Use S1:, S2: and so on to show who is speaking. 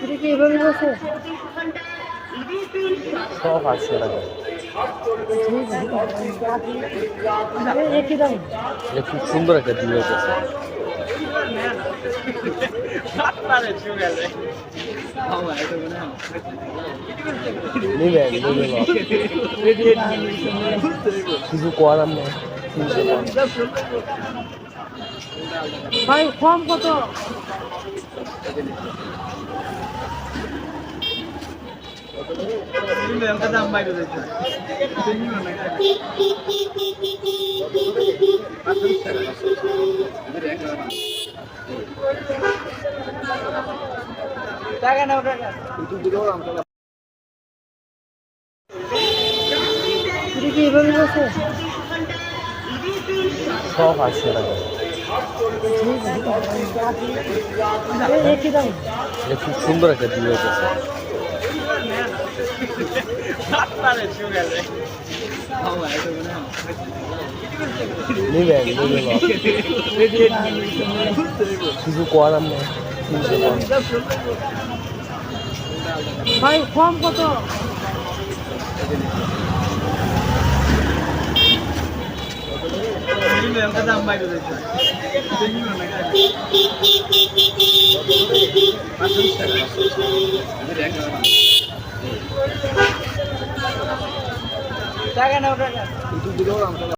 S1: এটা কি এভাবে আছে?
S2: সব 800 টাকা।
S1: একই দাম।
S2: এটা খুব সুন্দর একটা ডিভাইস আছে। নিবেন কিছু করার নেই।
S1: ভাই কম কত?
S3: দাম বাইরে যাচ্ছে টাকা নাও টাকা
S1: এটা কি এভাবে আছে?
S2: সব 800 টাকা।
S1: একই দাম।
S2: এটা খুব সুন্দর একটা ডিভাইস আছে। নিবেন কিছু করার নেই।
S1: ভাই কম কত?
S3: দাম বাইরে যাচ্ছে টাকা নাও টাকা